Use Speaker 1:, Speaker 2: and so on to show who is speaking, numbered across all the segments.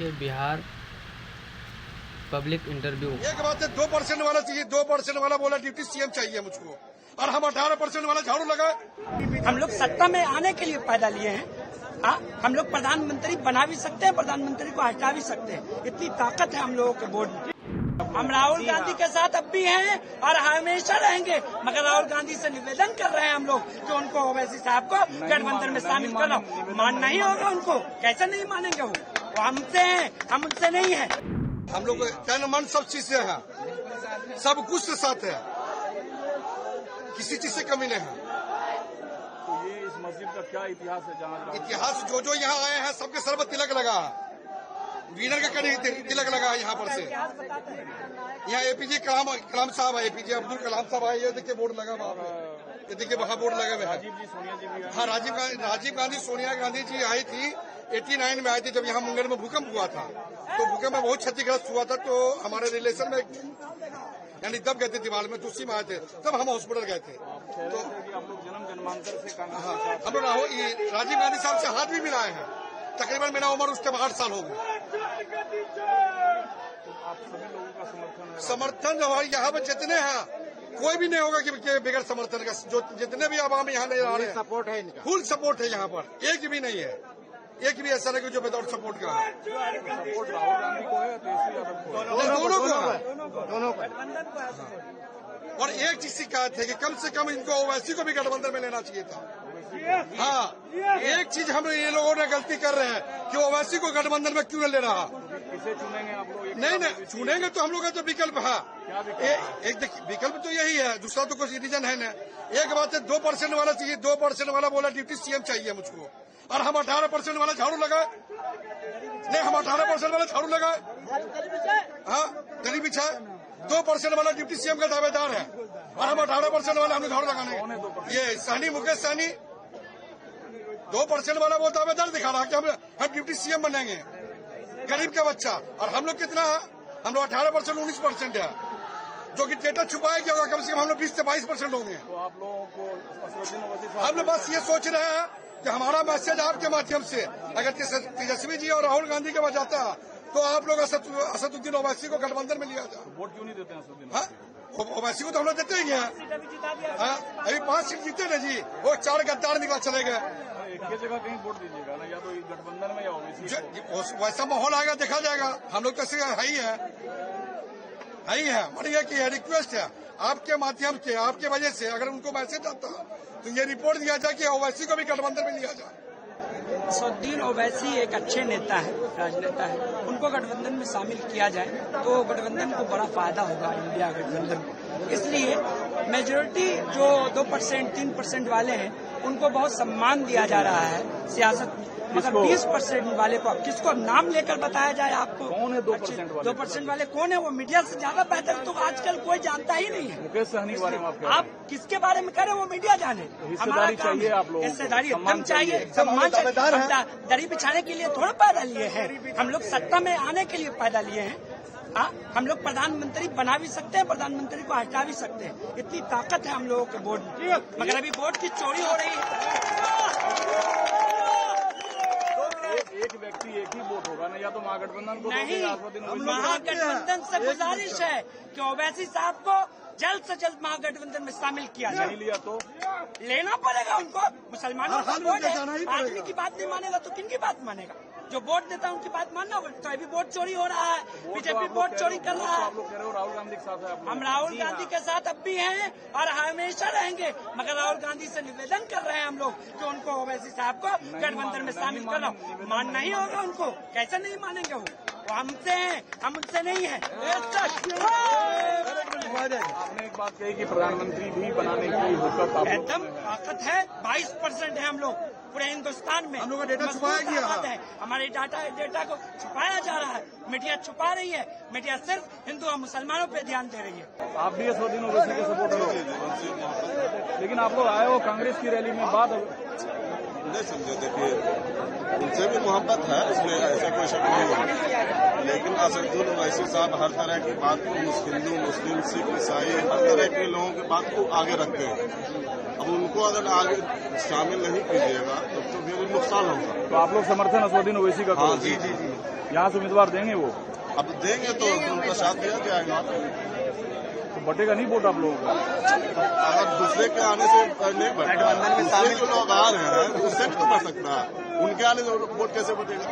Speaker 1: के Bihar public interview.
Speaker 2: एक बात है, 2% वाला चाहिए, 2% वाला बोला डिप्टी सीएम चाहिए मुझको, और हम 18% वाला झाड़ू लगाए।
Speaker 3: हम लोग सत्ता में आने के लिए पैदा लिए हैं। हम लोग प्रधानमंत्री बना भी सकते हैं, प्रधानमंत्री को हटा भी सकते हैं, इतनी ताकत है हम लोगों के बोर्ड में। हम राहुल गांधी के साथ अब भी हैं और हमेशा रहेंगे, मगर राहुल गांधी से निवेदन कर रहे हैं हम लोग कि उनको ओवैसी साहब को गठबंधन में शामिल करो। मानना ही होगा उनको, कैसे नहीं मानेंगे? वो हमसे हैं, हम उनसे नहीं है।
Speaker 2: हम लोग तन मन सब चीज से है, सब कुछ से साथ है, किसी चीज से कमी नहीं है।
Speaker 4: तो ये इस मस्जिद का क्या इतिहास है? जहाँ
Speaker 2: इतिहास जो यहाँ आए हैं सबके सर पर तिलक लगा, विनर का कड़ी तिलक लगा यहाँ पर से। यहाँ एपीजे कलाम साहब है, एपीजे अब्दुल कलाम साहब आए, ये देखिए बोर्ड लगा वहाँ पे, ये देखिए वहाँ बोर्ड लगे हुए हैं। हाँ, राजीव गांधी सोनिया गांधी जी आई थी 89 में आई थी, जब यहाँ मुंगेर में भूकंप हुआ था। तो भूकंप में बहुत क्षतिग्रस्त हुआ था, तो हमारे रिलेशन में यानी दब गए थे दीवार में, तो उसी में आए थे, तब हम हॉस्पिटल गए थे। तो
Speaker 4: हम लोग जन्मांतर से
Speaker 2: हाँ, हम लोग राजीव गांधी साहब से हाथ भी मिलाए हैं। तकरीबन मेरा उम्र उस टाइम 8 साल हो गया।
Speaker 4: आप सभी लोगों का
Speaker 2: समर्थन जो है यहाँ पर जितने हैं, कोई भी नहीं होगा कि बगैर समर्थन का। जो जितने भी आवाम यहाँ नहीं आ रहे हैं,
Speaker 5: सपोर्ट है इनका,
Speaker 2: फुल सपोर्ट है यहाँ पर, एक भी नहीं है, एक भी ऐसा नहीं जो विदाउट सपोर्ट का है।
Speaker 4: सपोर्ट राहुल गांधी को है, तेजस्वी यादव को है,
Speaker 2: दोनों को। और एक चीज शिकायत है कि कम से कम इनको ओवैसी को भी गठबंधन में लेना चाहिए था। हाँ, एक चीज हम ये लोगों ने गलती कर रहे हैं कि ओवैसी को गठबंधन में क्यों नहीं ले रहा।
Speaker 4: किसे चुनेंगे आप लोग?
Speaker 2: नहीं, चुनेंगे तो हम लोग का तो विकल्प है, एक विकल्प तो यही है, दूसरा तो कोई रीजन है ना। एक बात है, 2% वाला चाहिए, 2% वाला बोला डिप्टी सीएम चाहिए मुझको, और हम 18% वाला झाड़ू लगाए। नहीं, हम 18% वाला झाड़ू लगाए। हाँ, गली बिछाए। 2% वाला डिप्टी सीएम का दावेदार है, और हम 18% वाला हम झाड़ू लगाने। ये सहनी, मुकेश सहनी 2% वाला वो दावेदार दिखा रहा कि हम डिप्टी सीएम बनेंगे, गरीब का बच्चा। और हम लोग कितना है? हम लोग 18% 19% है, जो कि डेटा छुपाया गया होगा। कम से कम हम लोग 20 से 22% होंगे।
Speaker 4: तो आप लोगों को
Speaker 2: हम लोग बस ये सोच रहे हैं कि हमारा मैसेज आपके माध्यम से अगर तेजस्वी जी और राहुल गांधी के पास जाता है, तो आप लोग असदुद्दीन ओवैसी को गठबंधन में लिया जाए।
Speaker 4: वोट क्यों नहीं देते हैं?
Speaker 2: हाँ, ओवैसी को तो हम लोग देते ही हैं। हाँ, अभी 5 सीट जीते ना जी, वो 4 गद्दार निकल चले गए।
Speaker 4: एक जगह कहीं वोट दीजिएगा ना, या तो गठबंधन में या ओवैसी।
Speaker 2: वैसा माहौल आएगा, देखा जाएगा। हम लोग कैसे है ही है, मानिए कि रिक्वेस्ट है आपके माध्यम से, आपके वजह से अगर उनको मैसेज आता तो ये रिपोर्ट दिया जाए कि ओवैसी को भी गठबंधन में लिया जाए।
Speaker 3: असदुद्दीन ओवैसी एक अच्छे नेता है, राजनेता है, उनको गठबंधन में शामिल किया जाए तो गठबंधन को बड़ा फायदा होगा, इंडिया गठबंधन को। इसलिए मेजोरिटी जो 2% 3% वाले हैं, उनको बहुत सम्मान दिया जा रहा है सियासत में, मगर 20% वाले को अब किसको नाम लेकर बताया जाए आपको?
Speaker 4: कौन है 2% वाले?
Speaker 3: 2% वाले कौन है? वो मीडिया से ज्यादा बेहतर तो आजकल कोई जानता ही नहीं है।
Speaker 4: मुकेश सहनी के बारे में
Speaker 3: आप किसके बारे में कह रहे हैं? वो मीडिया जाने।
Speaker 4: हिस्सेदारी चाहिए आप लोगों को,
Speaker 3: हिस्सेदारी एकदम चाहिए, सम्मान चाहिए। दरी बिछाने के लिए थोड़ा पैदा लिए हैं, हम लोग सत्ता में आने के लिए पैदा लिए हैं। हम लोग प्रधानमंत्री बना भी सकते हैं, प्रधानमंत्री को हटा भी सकते हैं, इतनी ताकत है हम लोगों के बोर्ड में। मगर अभी बोर्ड की चोरी हो रही है।
Speaker 4: एक व्यक्ति एक ही वोट होगा ना, या तो महागठबंधन को
Speaker 3: नहीं, महागठबंधन से गुजारिश है कि ओवैसी साहब को जल्द से जल्द महागठबंधन में शामिल किया जाए।
Speaker 4: नहीं लिया तो
Speaker 3: लेना पड़ेगा उनको। मुसलमानों का वोट है, आदमी की बात नहीं मानेगा तो किन की बात मानेगा? जो वोट देता है उनकी बात मानना होगा। तो अभी वोट चोरी हो रहा है, बीजेपी वोट चोरी कर रहा है।
Speaker 4: आप लोग कह रहे हो राहुल गांधी के साथ है?
Speaker 3: हम राहुल गांधी के साथ अब भी हैं और हमेशा रहेंगे, मगर राहुल गांधी से निवेदन कर रहे हैं हम लोग कि उनको ओवैसी साहब को गठबंधन में शामिल करो। मानना ही होगा उनको, कैसे नहीं मानेंगे? वो हमसे हैं, हम उनसे नहीं है।
Speaker 4: आपने एक बात कही कि प्रधानमंत्री भी बनाने की हुकूमत
Speaker 3: एकदम ताकत है। 22% है हम लोग पूरे हिंदुस्तान में।
Speaker 2: हम लोग का डेटा छुपाया गया है,
Speaker 3: हमारे डेटा को छुपाया जा रहा है, मीडिया छुपा रही है। मीडिया सिर्फ हिंदू और मुसलमानों पे ध्यान दे रही है।
Speaker 4: आप भी असदुद्दीन ओवैसी के सपोर्टर हो, लेकिन आप लोग आए हो कांग्रेस की रैली में, बात
Speaker 6: नहीं समझे। देखिए, उनसे भी मोहब्बत है, इसमें ऐसा कोई शक नहीं है, लेकिन असदुद्दीन ओवैसी साहब हर तरह की बात को हिंदू, मुस्लिम, सिख, ईसाई हर तरह के लोगों की बात को आगे रखते हैं। अब उनको अगर आगे शामिल नहीं कीजिएगा तो फिर नुकसान होगा।
Speaker 4: तो आप लोग समर्थन असदुद्दीन ओवैसी का?
Speaker 6: हाँ जी,
Speaker 4: यहाँ से उम्मीदवार देंगे वो,
Speaker 6: अब देंगे तो उनका साथ दिया जाएगा।
Speaker 4: तो बटेगा नहीं वोट आप लोगों का?
Speaker 6: अगर दूसरे के आने से नहीं बढ़ता, दूसरे जो लोग आ रहे हैं उससे भी तो बढ़ सकता है, उनके आने से वोट कैसे बढ़ेगा?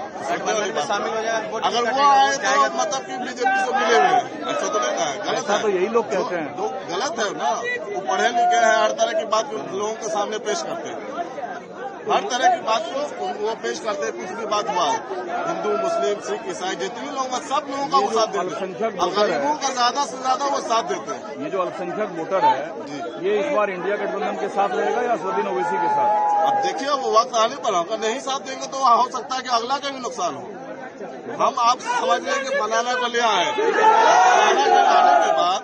Speaker 1: शामिल हो जाए वोट
Speaker 6: अगर वो आए तो मतलब कि बीजेपी से मिले हुए हैं, ऐसा तो नहीं है, गलत
Speaker 4: ऐसा
Speaker 6: है।
Speaker 4: तो यही लोग कहते हैं।
Speaker 6: तो गलत है ना, वो पढ़े लिखे हैं, हर तरह की बात लोगों के सामने पेश करते हैं, हर तरह की बात को वो पेश करते हैं। कुछ भी बात हुआ, हिंदू मुस्लिम सिख ईसाई जितने लोग हैं सब लोगों का वो साथ देते
Speaker 4: अल्पसंख्यक
Speaker 6: हैं, और
Speaker 4: वोटर है।
Speaker 6: गरीबों का ज्यादा से ज्यादा वो साथ देते हैं।
Speaker 4: ये जो अल्पसंख्यक वोटर है, ये इस बार इंडिया गठबंधन के साथ रहेगा या असदुद्दीन ओवैसी के साथ?
Speaker 6: अब देखिए वो वक्त आने पर अगर नहीं साथ देंगे तो हो सकता है कि अगला का भी नुकसान हो। हम आप समझ रहे हैं कि बनाना को ले आए, बनाना के लाने के बाद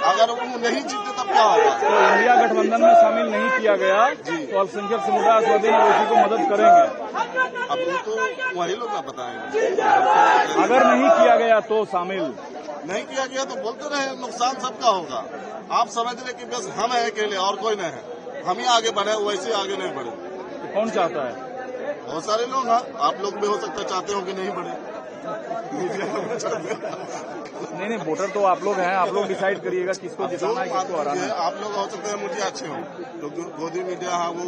Speaker 6: अगर वो नहीं जीते तब क्या होगा?
Speaker 4: तो इंडिया गठबंधन में शामिल नहीं किया गया तो अल्पसंख्यक समुदाय असदुद्दीन ओवैसी को मदद करेंगे?
Speaker 6: अब वो तो वही लोग ना बताएंगे।
Speaker 4: अगर नहीं किया गया तो शामिल
Speaker 6: नहीं किया गया तो बोलते रहे, नुकसान सबका होगा। आप समझ रहे कि बस हम है अकेले और कोई नहीं है, हम ही आगे बढ़े, वैसे आगे नहीं बढ़े।
Speaker 4: तो कौन चाहता है?
Speaker 6: बहुत सारे लोग हैं, आप लोग भी हो सकता है चाहते हो कि नहीं बढ़े।
Speaker 4: नहीं, वोटर तो आप लोग हैं, आप लोग डिसाइड करिएगा किसको जिताना है, किसको हराना है।
Speaker 6: आप लोग हो सकते हैं मुझे अच्छे हो, तो गोदी मीडिया है वो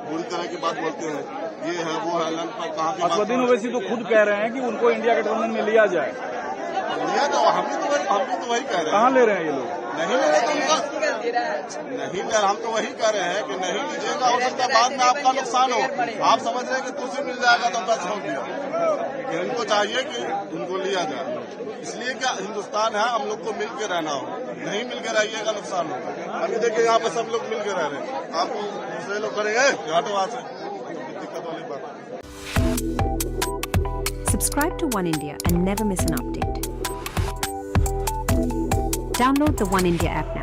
Speaker 6: बुरी तरह की बात बोलते हैं, ये है वो है, लन पर कहाँ की
Speaker 4: असदुद्दीन ओवैसी तो खुद कह रहे हैं कि उनको इंडिया गठबंधन में लिया जाए।
Speaker 6: लिया तो हम भी तो वही कह रहे हैं।
Speaker 4: कहाँ ले रहे हैं ये लोग?
Speaker 6: नहीं ले रहे तो उनका नहीं ले, हम तो वही कह रहे हैं कि नहीं लीजिएगा, हो सकता है बाद में आपका नुकसान हो। आप समझ रहे हैं कि तुझसे मिल जाएगा तो बस हो गया। इनको चाहिए कि उनको लिया जाए, इसलिए क्या हिंदुस्तान है, हम लोग को मिल के रहना हो, नहीं मिल के रहिएगा नुकसान होगा। अभी देखिए यहाँ पे सब लोग मिल के रह रहे हैं, आपको दूसरे लोग करेंगे हटो वहां से, दिक्कत वाली बात।
Speaker 5: Subscribe to One India and never miss an update. Download the One India app now.